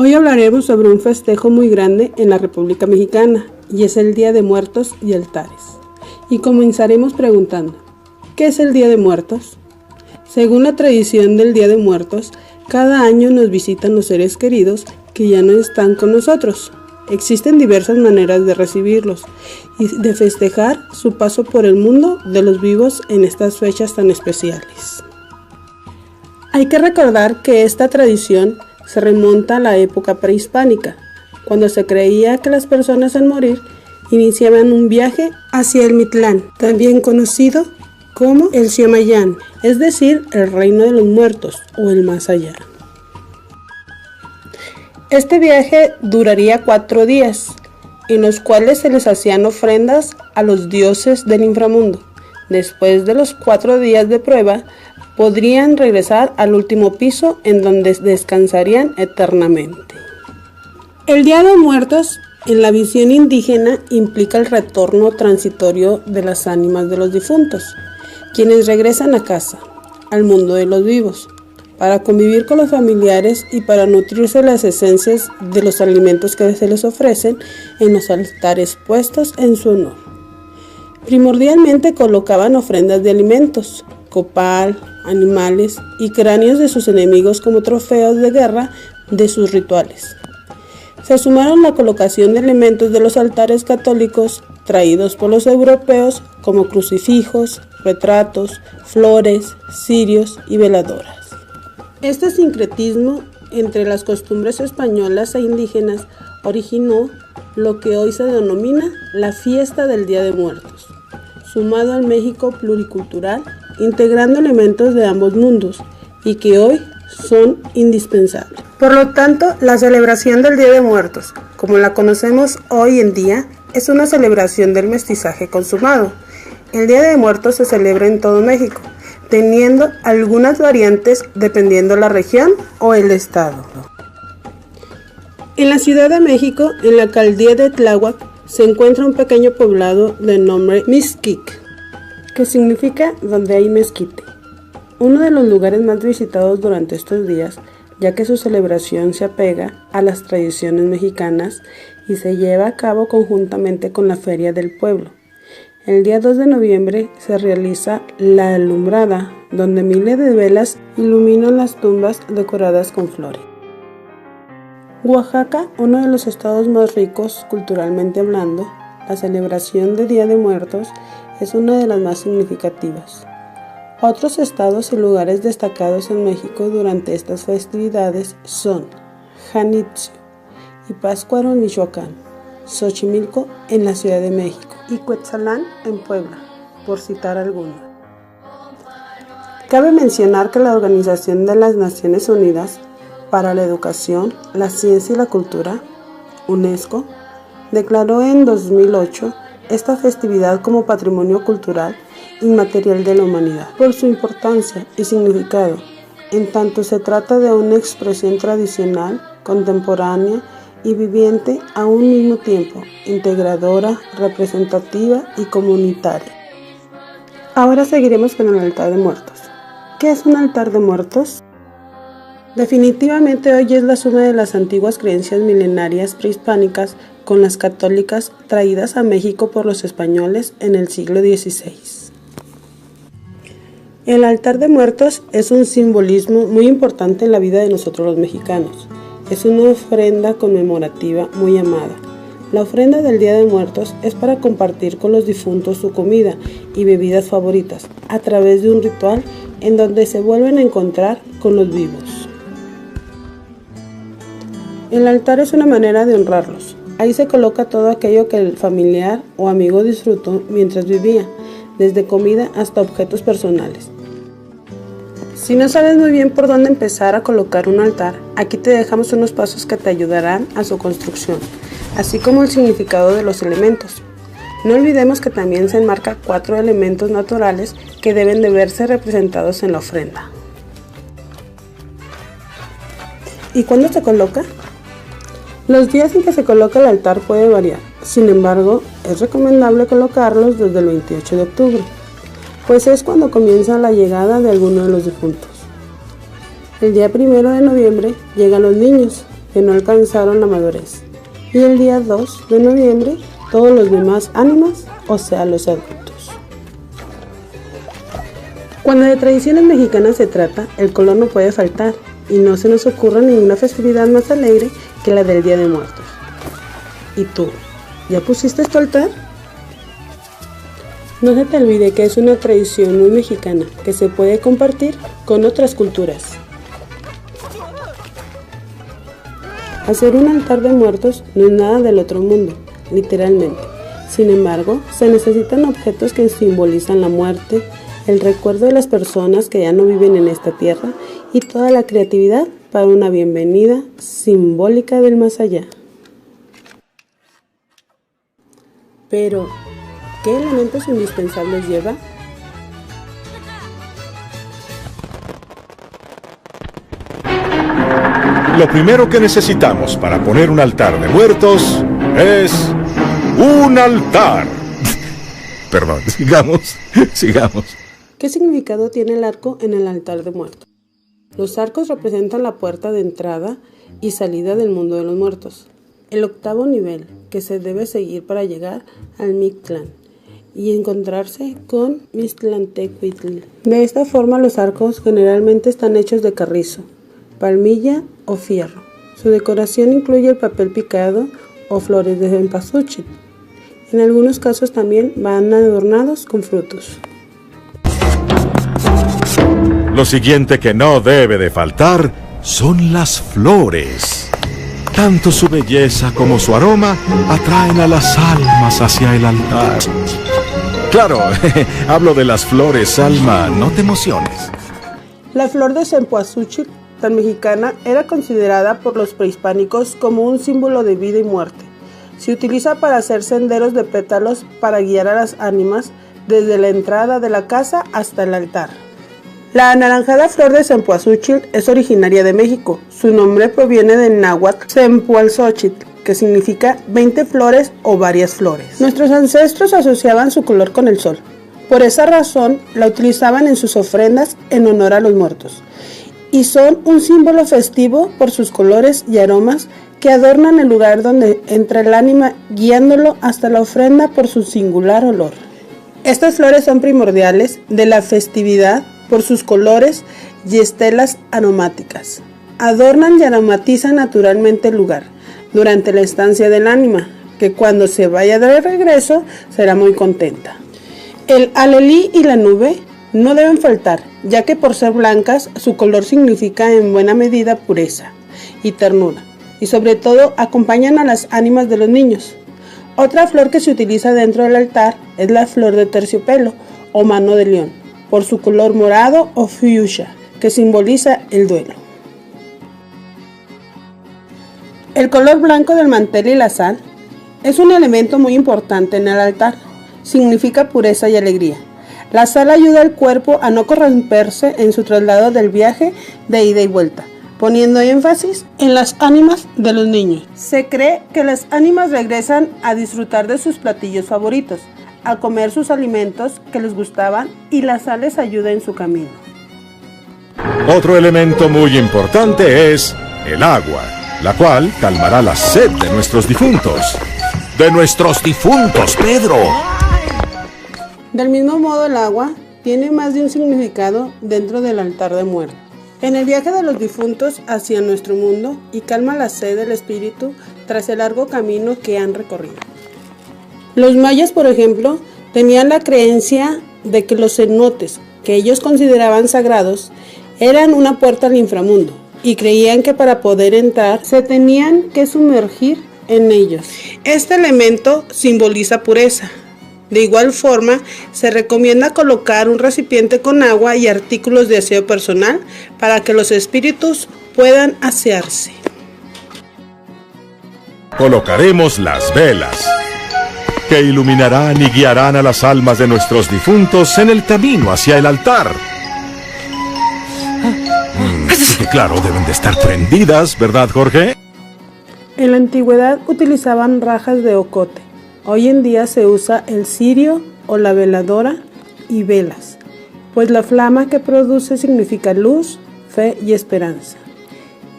Hoy hablaremos sobre un festejo muy grande en la República Mexicana, y es el Día de Muertos y Altares. Y comenzaremos preguntando, ¿qué es el Día de Muertos? Según la tradición del Día de Muertos, cada año nos visitan los seres queridos que ya no están con nosotros. Existen diversas maneras de recibirlos y de festejar su paso por el mundo de los vivos en estas fechas tan especiales. Hay que recordar que esta tradición se remonta a la época prehispánica, cuando se creía que las personas al morir iniciaban un viaje hacia el Mictlán, también conocido como el Xiamayán, es decir, el reino de los muertos o el más allá. Este viaje duraría 4 días, en los cuales se les hacían ofrendas a los dioses del inframundo. Después de los 4 días de prueba, podrían regresar al último piso en donde descansarían eternamente. El Día de Muertos en la visión indígena implica el retorno transitorio de las ánimas de los difuntos, quienes regresan a casa, al mundo de los vivos, para convivir con los familiares y para nutrirse de las esencias de los alimentos que se les ofrecen en los altares puestos en su honor. Primordialmente colocaban ofrendas de alimentos, copal, animales y cráneos de sus enemigos como trofeos de guerra de sus rituales. Se sumaron la colocación de elementos de los altares católicos traídos por los europeos como crucifijos, retratos, flores, cirios y veladoras. Este sincretismo entre las costumbres españolas e indígenas originó lo que hoy se denomina la fiesta del Día de Muertos, sumado al México pluricultural, integrando elementos de ambos mundos y que hoy son indispensables. Por lo tanto, la celebración del Día de Muertos, como la conocemos hoy en día, es una celebración del mestizaje consumado. El Día de Muertos se celebra en todo México, teniendo algunas variantes dependiendo la región o el estado. En la Ciudad de México, en la alcaldía de Tláhuac, se encuentra un pequeño poblado de nombre Mixquic, que significa donde hay mezquite. Uno de los lugares más visitados durante estos días, ya que su celebración se apega a las tradiciones mexicanas y se lleva a cabo conjuntamente con la Feria del Pueblo. El día 2 de noviembre se realiza la alumbrada, donde miles de velas iluminan las tumbas decoradas con flores. Oaxaca, uno de los estados más ricos culturalmente hablando, la celebración de Día de Muertos es una de las más significativas. Otros estados y lugares destacados en México durante estas festividades son Janitzio y Pátzcuaro en Michoacán, Xochimilco en la Ciudad de México y Cuetzalan en Puebla, por citar algunos. Cabe mencionar que la Organización de las Naciones Unidas para la Educación, la Ciencia y la Cultura, UNESCO, declaró en 2008 esta festividad como Patrimonio Cultural Inmaterial de la Humanidad, por su importancia y significado, en tanto se trata de una expresión tradicional, contemporánea y viviente a un mismo tiempo, integradora, representativa y comunitaria. Ahora seguiremos con el altar de muertos. ¿Qué es un altar de muertos? Definitivamente hoy es la suma de las antiguas creencias milenarias prehispánicas con las católicas traídas a México por los españoles en el siglo XVI. El altar de muertos es un simbolismo muy importante en la vida de nosotros los mexicanos. Es una ofrenda conmemorativa muy amada. La ofrenda del Día de Muertos es para compartir con los difuntos su comida y bebidas favoritas a través de un ritual en donde se vuelven a encontrar con los vivos. El altar es una manera de honrarlos. Ahí se coloca todo aquello que el familiar o amigo disfrutó mientras vivía, desde comida hasta objetos personales. Si no sabes muy bien por dónde empezar a colocar un altar, aquí te dejamos unos pasos que te ayudarán a su construcción, así como el significado de los elementos. No olvidemos que también se enmarca 4 elementos naturales que deben de verse representados en la ofrenda. ¿Y cuándo se coloca? Los días en que se coloca el altar puede variar, sin embargo, es recomendable colocarlos desde el 28 de octubre, pues es cuando comienza la llegada de alguno de los difuntos. El día 1 de noviembre llegan los niños, que no alcanzaron la madurez. Y el día 2 de noviembre, todos los demás ánimas, o sea, los adultos. Cuando de tradiciones mexicanas se trata, el color no puede faltar, y no se nos ocurre ninguna festividad más alegre que la del Día de Muertos. ¿Y tú? ¿Ya pusiste tu altar? No se te olvide que es una tradición muy mexicana que se puede compartir con otras culturas. Hacer un altar de muertos no es nada del otro mundo, literalmente. Sin embargo, se necesitan objetos que simbolizan la muerte, el recuerdo de las personas que ya no viven en esta tierra y toda la creatividad para una bienvenida simbólica del más allá. Pero, ¿qué elementos indispensables lleva? Lo primero que necesitamos para poner un altar de muertos es un altar. Perdón, sigamos. ¿Qué significado tiene el arco en el altar de muertos? Los arcos representan la puerta de entrada y salida del mundo de los muertos, el octavo nivel que se debe seguir para llegar al Mictlán y encontrarse con Mixtlantecuhtli. De esta forma, los arcos generalmente están hechos de carrizo, palmilla o fierro. Su decoración incluye el papel picado o flores de cempasúchil. En algunos casos también van adornados con frutos. Lo siguiente que no debe de faltar son las flores. Tanto su belleza como su aroma atraen a las almas hacia el altar. Claro, hablo de las flores, Alma, no te emociones. La flor de cempasúchil, tan mexicana, era considerada por los prehispánicos como un símbolo de vida y muerte. Se utiliza para hacer senderos de pétalos para guiar a las ánimas desde la entrada de la casa hasta el altar. La anaranjada flor de cempasúchil es originaria de México. Su nombre proviene del náhuatl Cempalxochitl, que significa 20 flores o varias flores. Nuestros ancestros asociaban su color con el sol. Por esa razón, la utilizaban en sus ofrendas en honor a los muertos. Y son un símbolo festivo por sus colores y aromas que adornan el lugar donde entra el ánima, guiándolo hasta la ofrenda por su singular olor. Estas flores son primordiales de la festividad por sus colores y estelas aromáticas. Adornan y aromatizan naturalmente el lugar durante la estancia del ánima, que cuando se vaya de regreso será muy contenta. El alelí y la nube no deben faltar, ya que por ser blancas, su color significa en buena medida pureza y ternura, y sobre todo acompañan a las ánimas de los niños. Otra flor que se utiliza dentro del altar es la flor de terciopelo o mano de león, por su color morado o fuchsia, que simboliza el duelo. El color blanco del mantel y la sal es un elemento muy importante en el altar. Significa pureza y alegría. La sal ayuda al cuerpo a no corromperse en su traslado del viaje de ida y vuelta, poniendo énfasis en las ánimas de los niños. Se cree que las ánimas regresan a disfrutar de sus platillos favoritos, a comer sus alimentos que les gustaban, y la sal les ayuda en su camino. Otro elemento muy importante es el agua, la cual calmará la sed de nuestros difuntos. ¡De nuestros difuntos, Pedro! Del mismo modo, el agua tiene más de un significado dentro del altar de muertos. En el viaje de los difuntos hacia nuestro mundo, y calma la sed del espíritu tras el largo camino que han recorrido. Los mayas, por ejemplo, tenían la creencia de que los cenotes, que ellos consideraban sagrados, eran una puerta al inframundo, y creían que para poder entrar se tenían que sumergir en ellos. Este elemento simboliza pureza. De igual forma, se recomienda colocar un recipiente con agua y artículos de aseo personal para que los espíritus puedan asearse. Colocaremos las velas, que iluminarán y guiarán a las almas de nuestros difuntos en el camino hacia el altar. Claro, deben de estar prendidas, ¿verdad, Jorge? En la antigüedad utilizaban rajas de ocote. Hoy en día se usa el cirio o la veladora y velas, pues la flama que produce significa luz, fe y esperanza.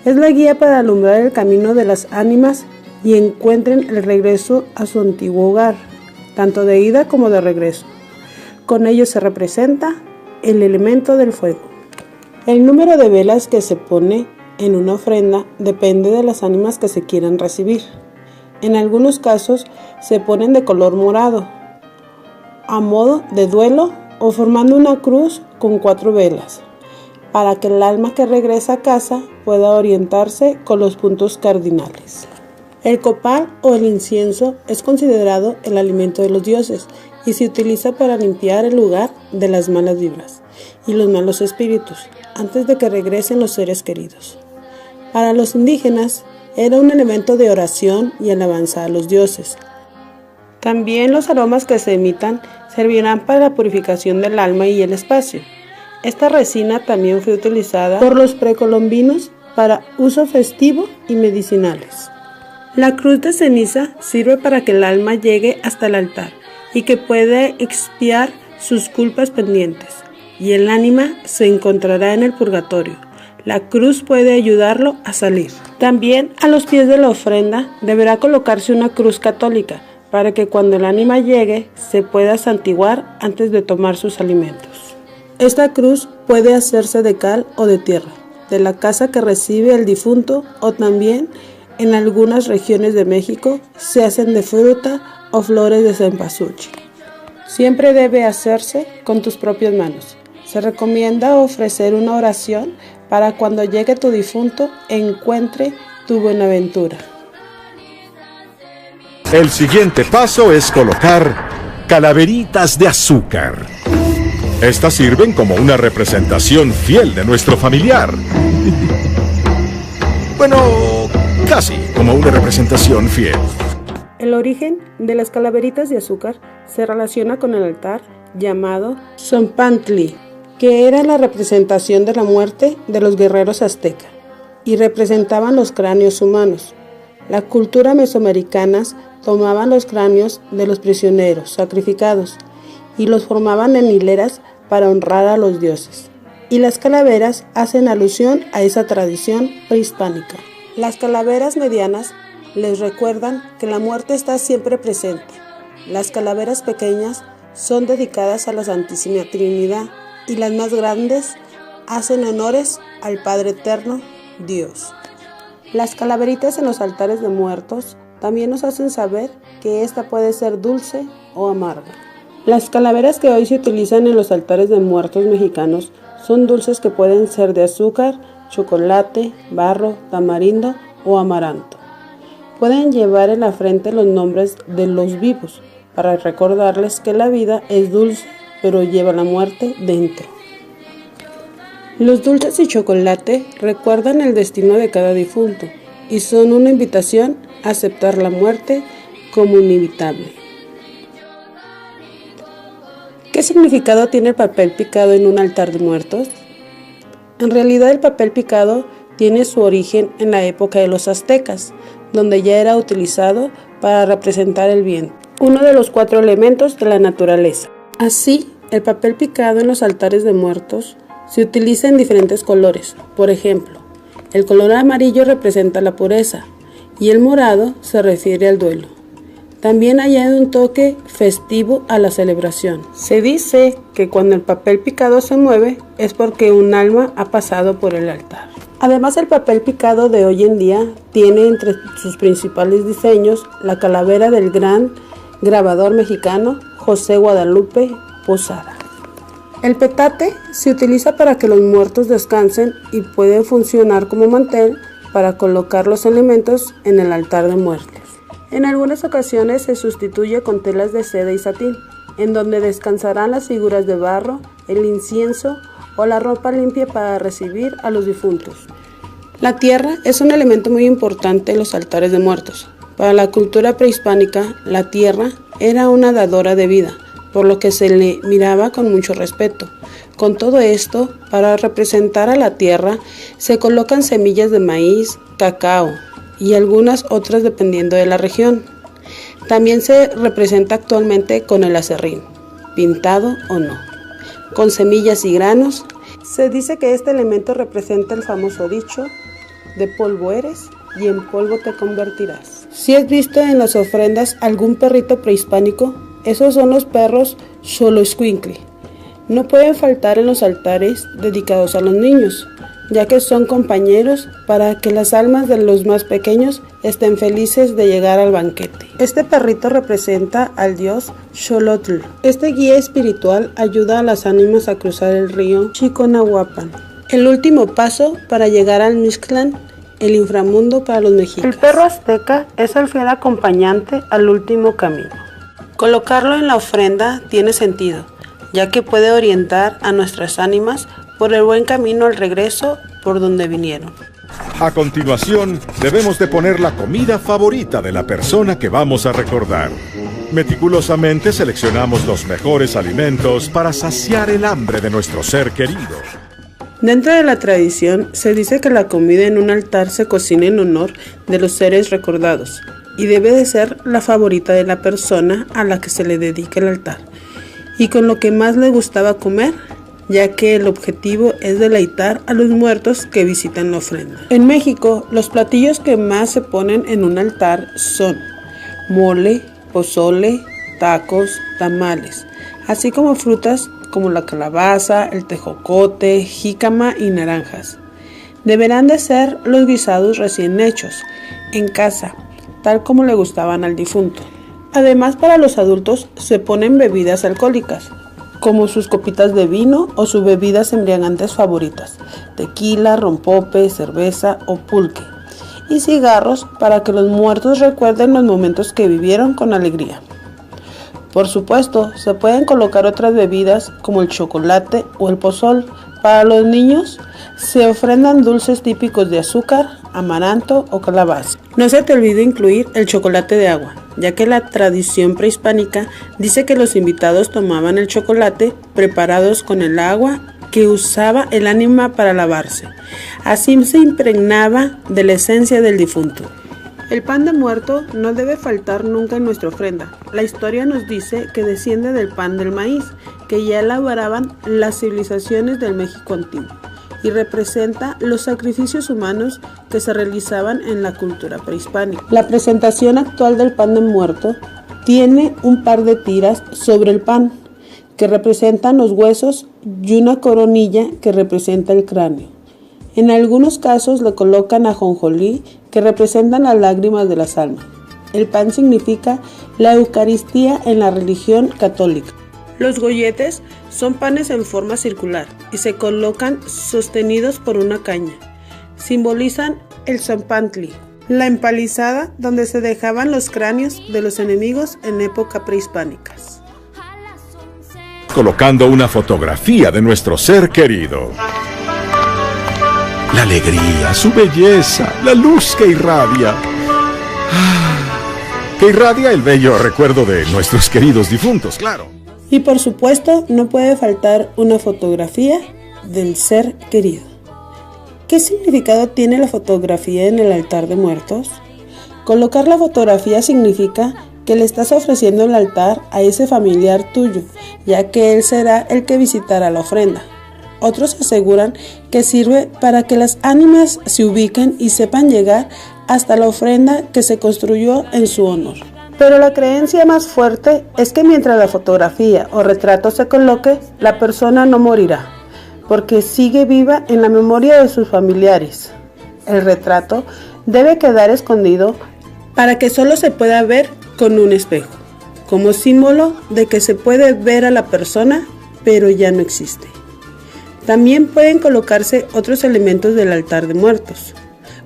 Es la guía para alumbrar el camino de las ánimas y encuentren el regreso a su antiguo hogar, tanto de ida como de regreso. Con ello se representa el elemento del fuego. El número de velas que se pone en una ofrenda depende de las ánimas que se quieran recibir. En algunos casos se ponen de color morado, a modo de duelo o formando una cruz con 4 velas, para que el alma que regresa a casa pueda orientarse con los puntos cardinales. El copal o el incienso es considerado el alimento de los dioses y se utiliza para limpiar el lugar de las malas vibras y los malos espíritus antes de que regresen los seres queridos. Para los indígenas era un elemento de oración y alabanza a los dioses. También los aromas que se emitan servirán para la purificación del alma y el espacio. Esta resina también fue utilizada por los precolombinos para uso festivo y medicinales. La cruz de ceniza sirve para que el alma llegue hasta el altar y que pueda expiar sus culpas pendientes, y el ánima se encontrará en el purgatorio. La cruz puede ayudarlo a salir. También a los pies de la ofrenda deberá colocarse una cruz católica para que cuando el ánima llegue se pueda santiguar antes de tomar sus alimentos. Esta cruz puede hacerse de cal o de tierra, de la casa que recibe el difunto, o también en algunas regiones de México se hacen de fruta o flores de cempasúchil. Siempre debe hacerse con tus propias manos. Se recomienda ofrecer una oración para cuando llegue tu difunto encuentre tu buenaventura. El siguiente paso es colocar calaveritas de azúcar. Estas sirven como una representación fiel de nuestro familiar. Bueno, casi como una representación fiel. El origen de las calaveritas de azúcar se relaciona con el altar llamado Zompantli, que era la representación de la muerte de los guerreros aztecas y representaban los cráneos humanos. Las culturas mesoamericanas tomaban los cráneos de los prisioneros sacrificados y los formaban en hileras para honrar a los dioses. Y las calaveras hacen alusión a esa tradición prehispánica. Las calaveras medianas les recuerdan que la muerte está siempre presente. Las calaveras pequeñas son dedicadas a la Santísima Trinidad y las más grandes hacen honores al Padre Eterno, Dios. Las calaveritas en los altares de muertos también nos hacen saber que esta puede ser dulce o amarga. Las calaveras que hoy se utilizan en los altares de muertos mexicanos son dulces que pueden ser de azúcar, chocolate, barro, tamarindo o amaranto. Pueden llevar en la frente los nombres de los vivos para recordarles que la vida es dulce, pero lleva la muerte dentro. Los dulces y chocolate recuerdan el destino de cada difunto y son una invitación a aceptar la muerte como inevitable. ¿Qué significado tiene el papel picado en un altar de muertos? En realidad el papel picado tiene su origen en la época de los aztecas, donde ya era utilizado para representar el viento, uno de los 4 elementos de la naturaleza. Así, el papel picado en los altares de muertos se utiliza en diferentes colores. Por ejemplo, el color amarillo representa la pureza y el morado se refiere al duelo. También añade un toque festivo a la celebración. Se dice que cuando el papel picado se mueve es porque un alma ha pasado por el altar. Además, el papel picado de hoy en día tiene entre sus principales diseños la calavera del gran grabador mexicano José Guadalupe Posada. El petate se utiliza para que los muertos descansen y puede funcionar como mantel para colocar los elementos en el altar de muertos. En algunas ocasiones se sustituye con telas de seda y satín, en donde descansarán las figuras de barro, el incienso o la ropa limpia para recibir a los difuntos. La tierra es un elemento muy importante en los altares de muertos. Para la cultura prehispánica, la tierra era una dadora de vida, por lo que se le miraba con mucho respeto. Con todo esto, para representar a la tierra, se colocan semillas de maíz, cacao y algunas otras dependiendo de la región. También se representa actualmente con el aserrín, pintado o no, con semillas y granos. Se dice que este elemento representa el famoso dicho: de polvo eres y en polvo te convertirás. Si has visto en las ofrendas algún perrito prehispánico, esos son los perros Xoloitzcuintli. No pueden faltar en los altares dedicados a los niños, ya que son compañeros para que las almas de los más pequeños estén felices de llegar al banquete. Este perrito representa al dios Xolotl. Este guía espiritual ayuda a las ánimas a cruzar el río Chiconahuapan, el último paso para llegar al Mixtlán, el inframundo para los mexicas. El perro azteca es el fiel acompañante al último camino. Colocarlo en la ofrenda tiene sentido, ya que puede orientar a nuestras ánimas por el buen camino al regreso por donde vinieron. A continuación, debemos de poner la comida favorita de la persona que vamos a recordar. Meticulosamente seleccionamos los mejores alimentos para saciar el hambre de nuestro ser querido. Dentro de la tradición, se dice que la comida en un altar se cocina en honor de los seres recordados y debe de ser la favorita de la persona a la que se le dedica el altar, y con lo que más le gustaba comer, ya que el objetivo es deleitar a los muertos que visitan la ofrenda. En México, los platillos que más se ponen en un altar son mole, pozole, tacos, tamales, así como frutas como la calabaza, el tejocote, jícama y naranjas. Deberán de ser los guisados recién hechos, en casa, tal como le gustaban al difunto. Además, para los adultos se ponen bebidas alcohólicas, como sus copitas de vino o sus bebidas embriagantes favoritas, tequila, rompope, cerveza o pulque, y cigarros para que los muertos recuerden los momentos que vivieron con alegría. Por supuesto, se pueden colocar otras bebidas como el chocolate o el pozol. Para los niños, se ofrendan dulces típicos de azúcar, amaranto o calabaza. No se te olvide incluir el chocolate de agua, ya que la tradición prehispánica dice que los invitados tomaban el chocolate preparados con el agua que usaba el ánima para lavarse. Así se impregnaba de la esencia del difunto. El pan de muerto no debe faltar nunca en nuestra ofrenda. La historia nos dice que desciende del pan del maíz, que ya elaboraban las civilizaciones del México antiguo, y representa los sacrificios humanos que se realizaban en la cultura prehispánica. La presentación actual del pan de muerto tiene un par de tiras sobre el pan, que representan los huesos, y una coronilla que representa el cráneo. En algunos casos le colocan ajonjolí, que representan las lágrimas de las almas. El pan significa la Eucaristía en la religión católica. Los golletes son panes en forma circular y se colocan sostenidos por una caña. Simbolizan el Zompantli, la empalizada donde se dejaban los cráneos de los enemigos en época prehispánicas. Colocando una fotografía de nuestro ser querido. La alegría, su belleza, la luz que irradia. Que irradia el bello recuerdo de nuestros queridos difuntos, claro. Y por supuesto, no puede faltar una fotografía del ser querido. ¿Qué significado tiene la fotografía en el altar de muertos? Colocar la fotografía significa que le estás ofreciendo el altar a ese familiar tuyo, ya que él será el que visitará la ofrenda. Otros aseguran que sirve para que las ánimas se ubiquen y sepan llegar hasta la ofrenda que se construyó en su honor. Pero la creencia más fuerte es que mientras la fotografía o retrato se coloque, la persona no morirá, porque sigue viva en la memoria de sus familiares. El retrato debe quedar escondido para que solo se pueda ver con un espejo, como símbolo de que se puede ver a la persona, pero ya no existe. También pueden colocarse otros elementos del altar de muertos,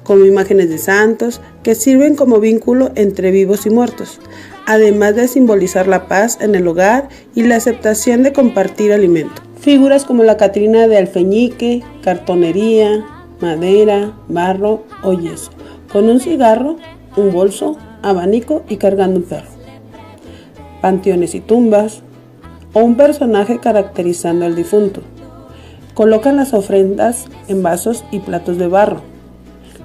como imágenes de santos, que sirven como vínculo entre vivos y muertos, además de simbolizar la paz en el hogar y la aceptación de compartir alimento. Figuras como la Catrina de alfeñique, cartonería, madera, barro o yeso, con un cigarro, un bolso, abanico y cargando un perro. Panteones y tumbas, o un personaje caracterizando al difunto. Colocan las ofrendas en vasos y platos de barro,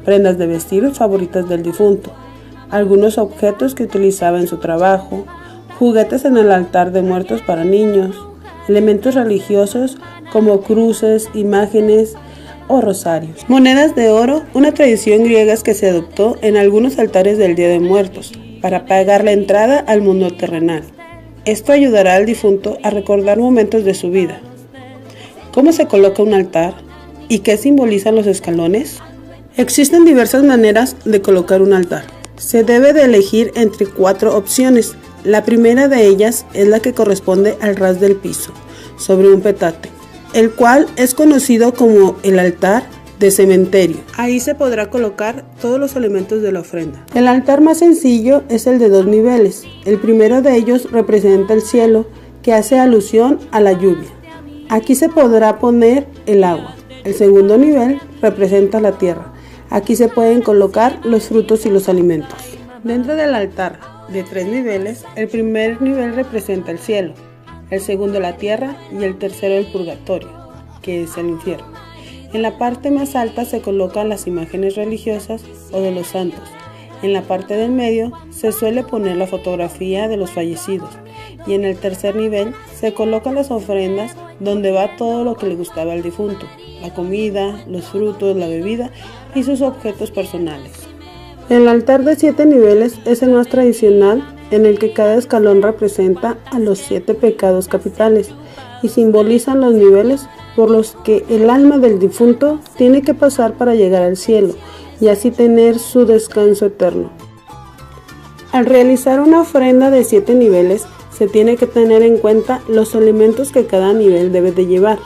prendas de vestir favoritas del difunto, algunos objetos que utilizaba en su trabajo, juguetes en el altar de muertos para niños, elementos religiosos como cruces, imágenes o rosarios. Monedas de oro, una tradición griega que se adoptó en algunos altares del Día de Muertos para pagar la entrada al mundo terrenal. Esto ayudará al difunto a recordar momentos de su vida. ¿Cómo se coloca un altar? ¿Y qué simbolizan los escalones? Existen diversas maneras de colocar un altar. Se debe de elegir entre 4 opciones. La primera de ellas es la que corresponde al ras del piso, sobre un petate, el cual es conocido como el altar de cementerio. Ahí se podrá colocar todos los elementos de la ofrenda. El altar más sencillo es el de 2 niveles. El primero de ellos representa el cielo, que hace alusión a la lluvia. Aquí se podrá poner el agua. El segundo nivel representa la tierra. Aquí se pueden colocar los frutos y los alimentos. Dentro del altar de 3 niveles, el primer nivel representa el cielo, el segundo la tierra y el tercero el purgatorio, que es el infierno. En la parte más alta se colocan las imágenes religiosas o de los santos. En la parte del medio se suele poner la fotografía de los fallecidos y en el tercer nivel se colocan las ofrendas donde va todo lo que le gustaba al difunto, la comida, los frutos, la bebida y sus objetos personales. El altar de 7 niveles es el más tradicional, en el que cada escalón representa a los 7 pecados capitales y simbolizan los niveles por los que el alma del difunto tiene que pasar para llegar al cielo y así tener su descanso eterno. Al realizar una ofrenda de 7 niveles, se tiene que tener en cuenta los elementos que cada nivel debe de llevar.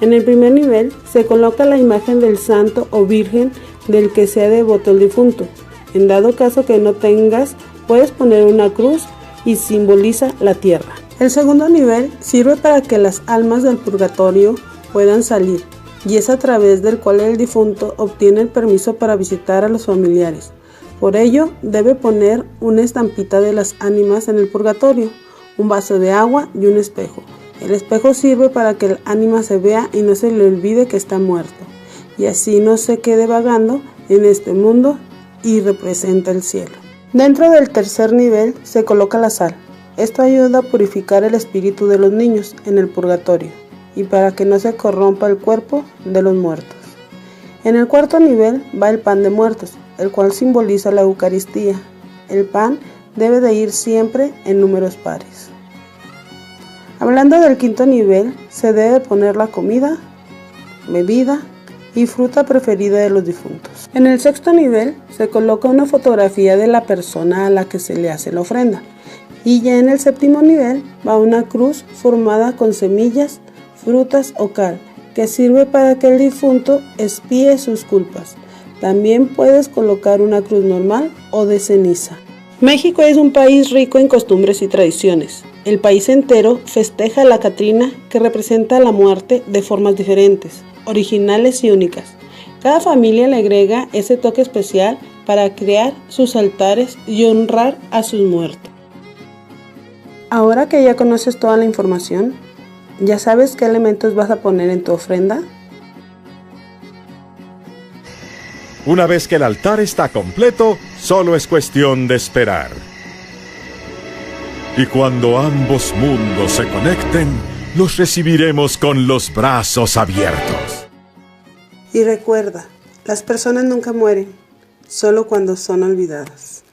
En el primer nivel se coloca la imagen del santo o virgen del que sea devoto el difunto. En dado caso que no tengas, puedes poner una cruz y simboliza la tierra. El segundo nivel sirve para que las almas del purgatorio puedan salir, y es a través del cual el difunto obtiene el permiso para visitar a los familiares. Por ello, debe poner una estampita de las ánimas en el purgatorio, un vaso de agua y un espejo. El espejo sirve para que el ánima se vea y no se le olvide que está muerto, y así no se quede vagando en este mundo y representa el cielo. Dentro del tercer nivel se coloca la sal. Esto ayuda a purificar el espíritu de los niños en el purgatorio y para que no se corrompa el cuerpo de los muertos. En el cuarto nivel va el pan de muertos, el cual simboliza la Eucaristía. El pan debe de ir siempre en números pares. Hablando del quinto nivel, se debe poner la comida, bebida y fruta preferida de los difuntos. En el sexto nivel se coloca una fotografía de la persona a la que se le hace la ofrenda. Y ya en el séptimo nivel va una cruz formada con semillas, frutas o cal, que sirve para que el difunto expíe sus culpas. También puedes colocar una cruz normal o de ceniza. México es un país rico en costumbres y tradiciones. El país entero festeja la Catrina, que representa la muerte de formas diferentes, originales y únicas. Cada familia le agrega ese toque especial para crear sus altares y honrar a sus muertos. Ahora que ya conoces toda la información, ¿ya sabes qué elementos vas a poner en tu ofrenda? Una vez que el altar está completo, solo es cuestión de esperar. Y cuando ambos mundos se conecten, los recibiremos con los brazos abiertos. Y recuerda, las personas nunca mueren, solo cuando son olvidadas.